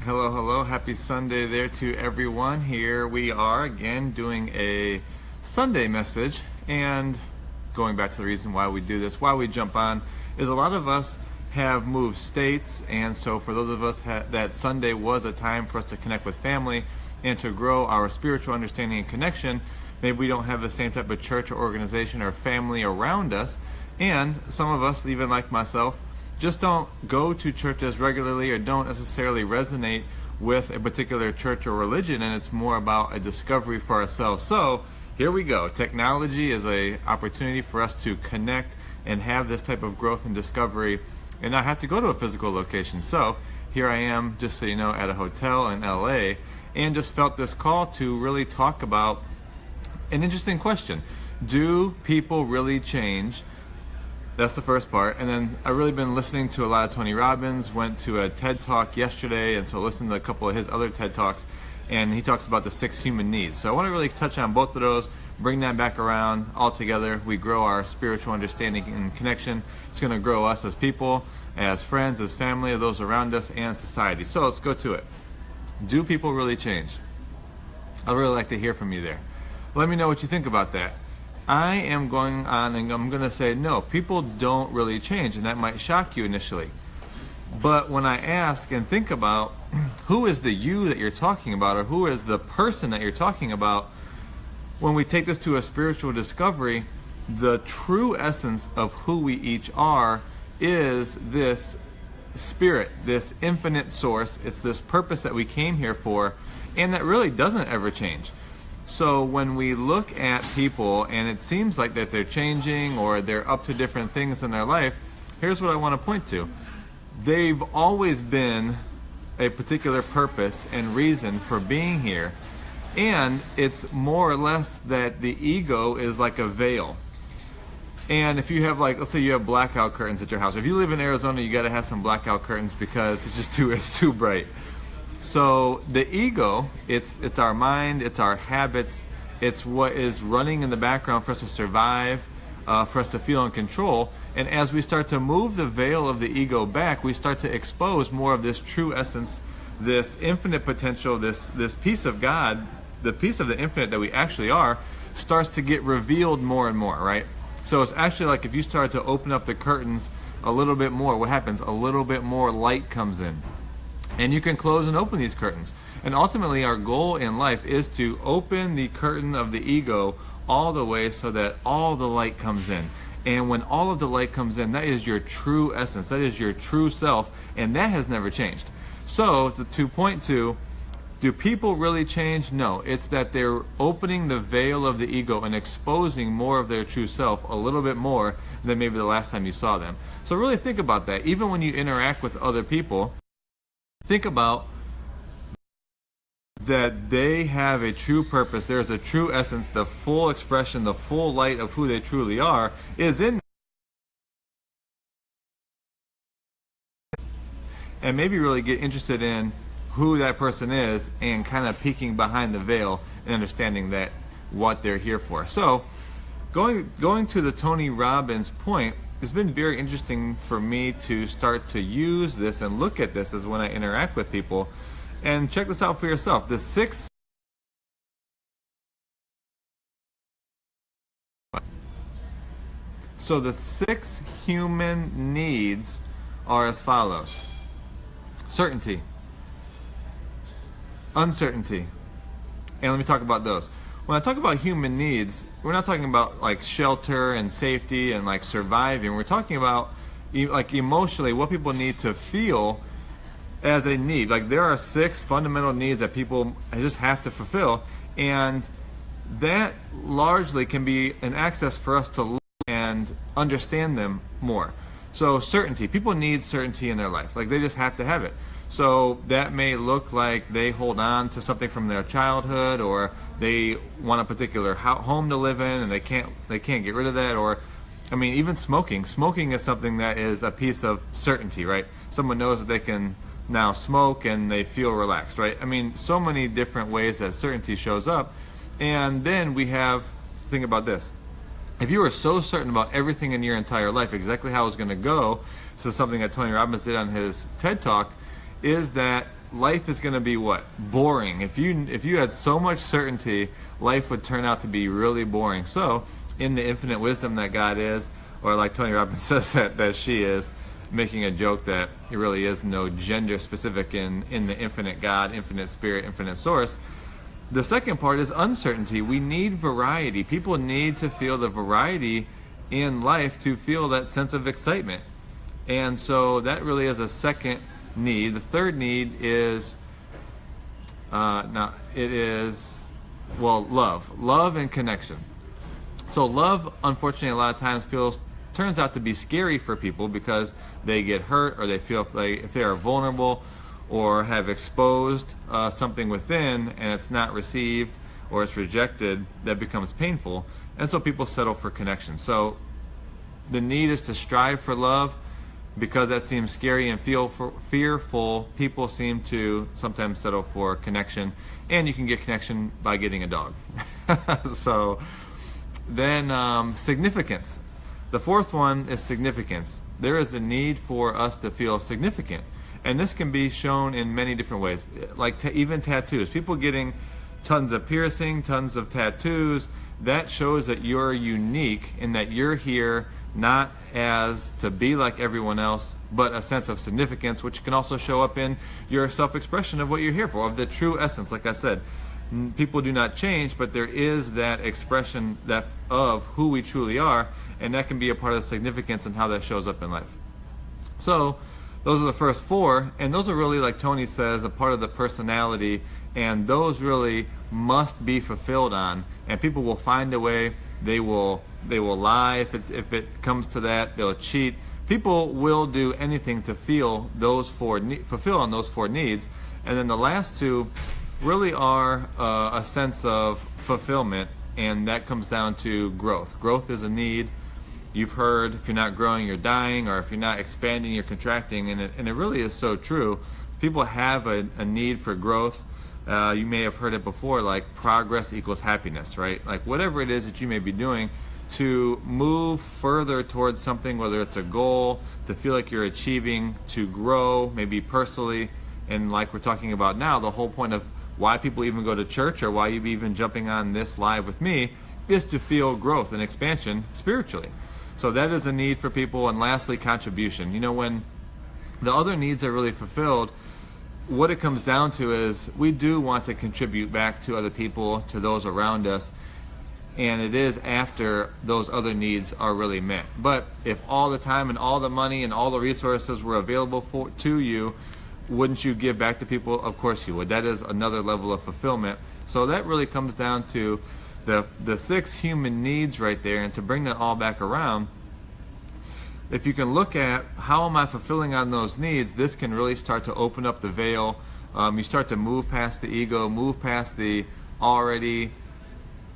Hello, hello. Happy Sunday there to everyone. Here we are again doing a Sunday message. And going back to the reason why we do this, why we jump on, is a lot of us have moved states. And so for those of us that Sunday was a time for us to connect with family and to grow our spiritual understanding and connection. Maybe we don't have the same type of church or organization or family around us. And some of us, even like myself, just don't go to church as regularly or don't necessarily resonate with a particular church or religion, and it's more about a discovery for ourselves. So here we go. Technology is an opportunity for us to connect and have this type of growth and discovery and not have to go to a physical location. So here I am, just so you know, at a hotel in LA, and just felt this call to really talk about an interesting question. Do people really change? That's the first part. And then I've really been listening to a lot of Tony Robbins, went to a TED Talk yesterday, and so listened to a couple of his other TED Talks, and he talks about the 6 human needs. So I want to really touch on both of those, bring that back around all together. We grow our spiritual understanding and connection. It's going to grow us as people, as friends, as family, those around us, and society. So let's go to it. Do people really change? I'd really like to hear from you there. Let me know what you think about that. I am going on and I'm going to say no, people don't really change, and that might shock you initially. But when I ask and think about who is the you that you're talking about, or who is the person that you're talking about, when we take this to a spiritual discovery, the true essence of who we each are is this spirit, this infinite source. It's this purpose that we came here for, and that really doesn't ever change. So when we look at people and it seems like that they're changing or they're up to different things in their life, here's what I want to point to. They've always been a particular purpose and reason for being here. And it's more or less that the ego is like a veil. And if you have, like, let's say you have blackout curtains at your house. If you live in Arizona, you got to have some blackout curtains because it's too bright. So the ego, it's our mind, it's our habits, it's what is running in the background for us to survive, for us to feel in control. And as we start to move the veil of the ego back, we start to expose more of this true essence, this infinite potential, this piece of God, the piece of the infinite that we actually are, starts to get revealed more and more, right? So it's actually like if you start to open up the curtains a little bit more, what happens? A little bit more light comes in. And you can close and open these curtains. And ultimately our goal in life is to open the curtain of the ego all the way so that all the light comes in. And when all of the light comes in, that is your true essence. That is your true self. And that has never changed. So to point to, do people really change? No. It's that they're opening the veil of the ego and exposing more of their true self a little bit more than maybe the last time you saw them. So really think about that. Even when you interact with other people, think about that they have a true purpose. There's a true essence. The full expression, the full light of who they truly are is in them. And maybe really get interested in who that person is and kind of peeking behind the veil and understanding that what they're here for. So going to the Tony Robbins point, it's been very interesting for me to start to use this and look at this as when I interact with people. And check this out for yourself. The 6 human needs are as follows: certainty, uncertainty. And let me talk about those. When I talk about human needs, we're not talking about like shelter and safety and like surviving. We're talking about like emotionally what people need to feel as a need. Like there are 6 fundamental needs that people just have to fulfill, and that largely can be an access for us to look and understand them more. So certainty, people need certainty in their life. Like they just have to have it. So that may look like they hold on to something from their childhood, or they want a particular home to live in and they can't get rid of that. Or I mean, even smoking is something that is a piece of certainty, right? Someone knows that they can now smoke and they feel relaxed, right? I mean, so many different ways that certainty shows up. And then we have, think about this. If you were so certain about everything in your entire life, exactly how it was going to go, so something that Tony Robbins did on his TED Talk, is that life is going to be what? Boring. If you had so much certainty, life would turn out to be really boring. So, in the infinite wisdom that God is, or like Tony Robbins says that she is, making a joke that it really is no gender specific in the infinite God, infinite spirit, infinite source. The second part is uncertainty. We need variety. People need to feel the variety in life to feel that sense of excitement. And so that really is a second need. The third need is love and connection. So love, unfortunately, a lot of times turns out to be scary for people because they get hurt, or they feel if they are vulnerable or have exposed something within and it's not received or it's rejected, that becomes painful. And so people settle for connection. So the need is to strive for love. Because that seems scary and fearful, people seem to sometimes settle for connection. And you can get connection by getting a dog. So then significance. The fourth one is significance. There is a need for us to feel significant. And this can be shown in many different ways, like even tattoos. People getting tons of piercing, tons of tattoos, that shows that you're unique in that you're here not as to be like everyone else, but a sense of significance, which can also show up in your self-expression of what you're here for, of the true essence. Like I said, people do not change, but there is that expression that of who we truly are, and that can be a part of the significance and how that shows up in life. So those are the first four, and those are really, like Tony says, a part of the personality, and those really must be fulfilled on, and people will find a way. They will lie if it comes to that. They'll cheat. People will do anything to fulfill on those four needs. And then the last two really are a sense of fulfillment, and that comes down to growth. Growth is a need. You've heard, if you're not growing, you're dying, or if you're not expanding, you're contracting, and it really is so true. People have a need for growth. You may have heard it before, like progress equals happiness, right? Like whatever it is that you may be doing to move further towards something, whether it's a goal, to feel like you're achieving, to grow, maybe personally, and like we're talking about now, the whole point of why people even go to church or why you be even jumping on this live with me is to feel growth and expansion spiritually. So that is a need for people. And lastly, contribution. You know, when the other needs are really fulfilled, what it comes down to is we do want to contribute back to other people, to those around us, and it is after those other needs are really met. But if all the time and all the money and all the resources were available to you, wouldn't you give back to people? Of course you would. That is another level of fulfillment. So that really comes down to the 6 human needs right there, and to bring that all back around, if you can look at how am I fulfilling on those needs, this can really start to open up the veil. You start to move past the ego, move past the already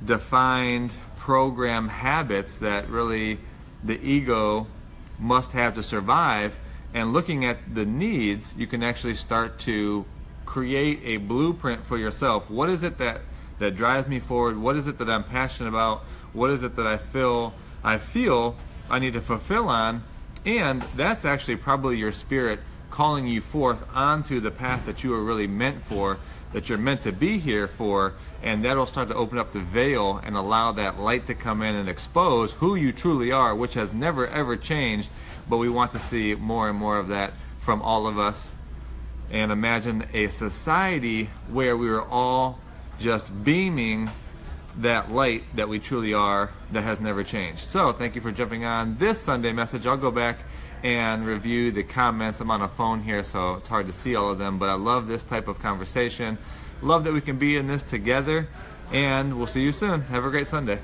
defined program habits that really the ego must have to survive. And looking at the needs, you can actually start to create a blueprint for yourself. What is it that drives me forward? What is it that I'm passionate about? What is it that I feel I need to fulfill on? And that's actually probably your spirit calling you forth onto the path that you are really meant for, that you're meant to be here for, and that'll start to open up the veil and allow that light to come in and expose who you truly are, which has never ever changed, but we want to see more and more of that from all of us. And imagine a society where we were all just beaming that light that we truly are, that has never changed. So thank you for jumping on this Sunday message. I'll go back and review the comments. I'm on a phone here, so it's hard to see all of them, but I love this type of conversation. Love that we can be in this together, and we'll see you soon. Have a great Sunday.